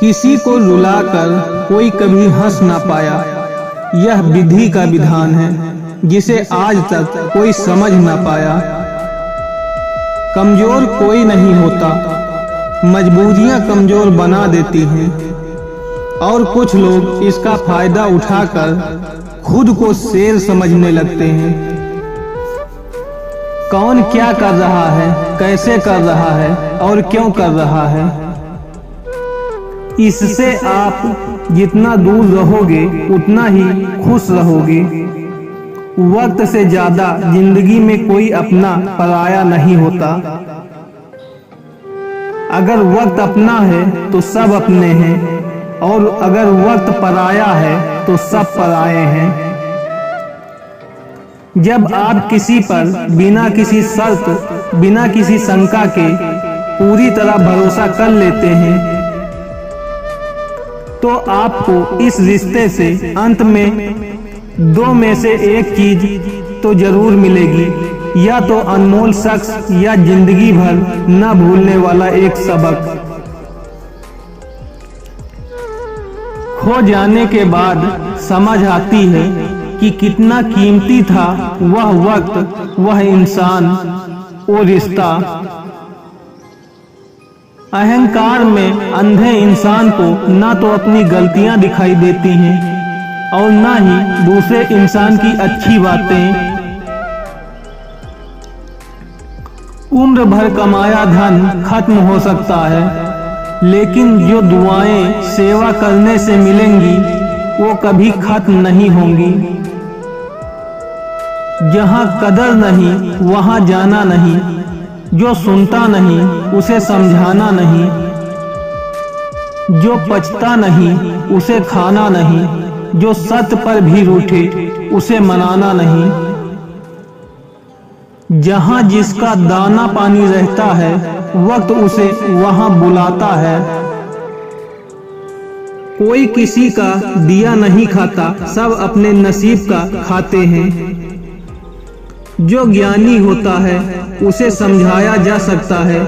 किसी को रुलाकर कोई कभी हंस ना पाया, यह विधि का विधान है जिसे आज तक कोई समझ ना पाया। कमजोर कोई नहीं होता, मजबूरियां कमजोर बना देती हैं और कुछ लोग इसका फायदा उठाकर खुद को शेर समझने लगते हैं। कौन क्या कर रहा है, कैसे कर रहा है और क्यों कर रहा है, इससे आप जितना दूर रहोगे उतना ही खुश रहोगे। वक्त से ज्यादा जिंदगी में कोई अपना पराया नहीं होता। अगर वक्त अपना है तो सब अपने हैं और अगर वक्त पराया है तो सब पराए हैं। जब आप किसी पर बिना किसी शर्त, बिना किसी शंका के पूरी तरह भरोसा कर लेते हैं तो आपको इस रिश्ते से अंत में दो में से एक चीज तो जरूर मिलेगी, या तो अनमोल शख्स या जिंदगी भर न भूलने वाला एक सबक। खो जाने के बाद समझ आती है कि कितना कीमती था वह वक्त, वह इंसान, वो रिश्ता। अहंकार में अंधे इंसान को ना तो अपनी गलतियां दिखाई देती हैं और ना ही दूसरे इंसान की अच्छी बातें। उम्र भर कमाया धन खत्म हो सकता है, लेकिन जो दुआएं सेवा करने से मिलेंगी वो कभी खत्म नहीं होंगी। जहां कदर नहीं वहां जाना नहीं, जो सुनता नहीं उसे समझाना नहीं, जो पचता नहीं उसे खाना नहीं, जो सत्य पर भी रूठे उसे मनाना नहीं। जहां जिसका दाना पानी रहता है वक्त उसे वहां बुलाता है। कोई किसी का दिया नहीं खाता, सब अपने नसीब का खाते हैं। जो ज्ञानी होता है उसे समझाया जा सकता है,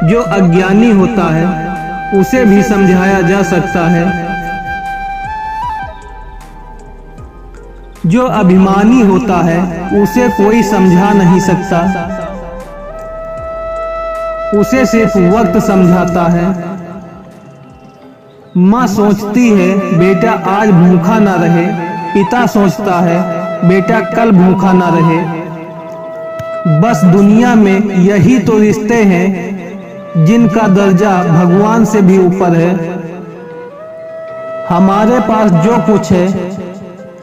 जो अज्ञानी होता है उसे भी समझाया जा सकता है। जो अभिमानी होता है उसे कोई समझा नहीं सकता, उसे सिर्फ वक्त समझाता है। माँ सोचती है बेटा आज भूखा ना रहे, पिता सोचता है बेटा कल भूखा ना रहे। बस दुनिया में यही तो रिश्ते हैं जिनका दर्जा भगवान से भी ऊपर है। हमारे पास जो कुछ है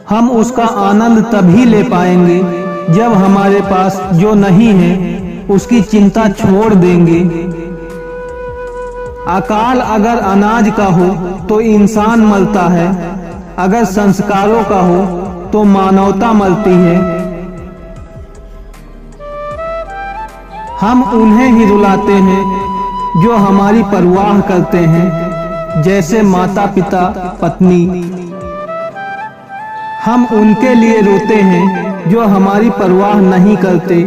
हम उसका आनंद तभी ले पाएंगे जब हमारे पास जो नहीं है उसकी चिंता छोड़ देंगे। अकाल अगर अनाज का हो तो इंसान मरता है, अगर संस्कारों का हो तो मानवता मरती है। हम उन्हें ही रुलाते हैं जो हमारी परवाह करते हैं, जैसे माता पिता पत्नी। हम उनके लिए रोते हैं जो हमारी परवाह नहीं करते,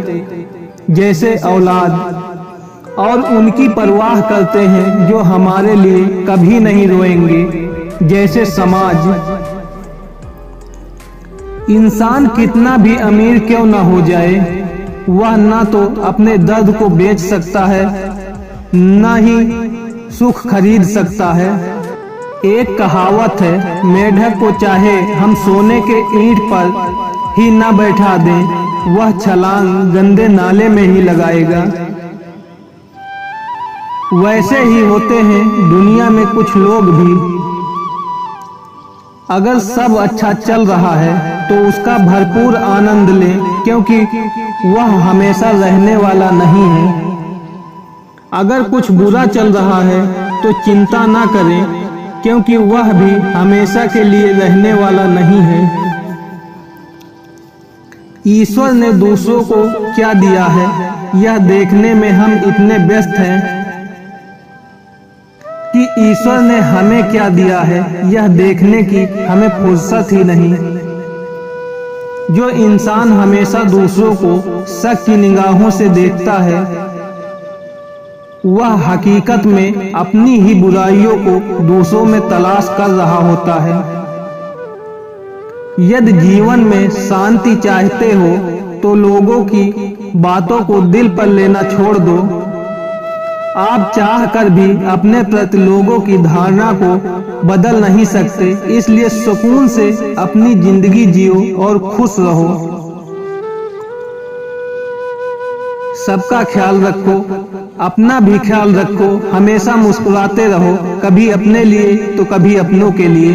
जैसे औलाद, और उनकी परवाह करते हैं जो हमारे लिए कभी नहीं रोएंगे, जैसे समाज। इंसान कितना भी अमीर क्यों ना हो जाए, वह ना तो अपने दर्द को बेच सकता है ना ही सुख खरीद सकता है। एक कहावत है, मेढक को चाहे हम सोने के ईंट पर ही ना बैठा दें, वह छलांग गंदे नाले में ही लगाएगा। वैसे ही होते हैं दुनिया में कुछ लोग भी। अगर सब अच्छा चल रहा है तो उसका भरपूर आनंद लें, क्योंकि वह हमेशा रहने वाला नहीं है। अगर कुछ बुरा चल रहा है तो चिंता ना करें, क्योंकि वह भी हमेशा के लिए रहने वाला नहीं है। ईश्वर ने दूसरों को क्या दिया है यह देखने में हम इतने व्यस्त हैं कि ईश्वर ने हमें क्या दिया है यह देखने की हमें फुर्सत ही नहीं। जो इंसान हमेशा दूसरों को शक की निगाहों से देखता है वह हकीकत में अपनी ही बुराइयों को दूसरों में तलाश कर रहा होता है। यदि जीवन में शांति चाहते हो तो लोगों की बातों को दिल पर लेना छोड़ दो। आप चाह कर भी अपने प्रति लोगों की धारणा को बदल नहीं सकते, इसलिए सुकून से अपनी जिंदगी जियो और खुश रहो। सबका ख्याल रखो, अपना भी ख्याल रखो, हमेशा मुस्कुराते रहो, कभी अपने लिए तो कभी अपनों के लिए।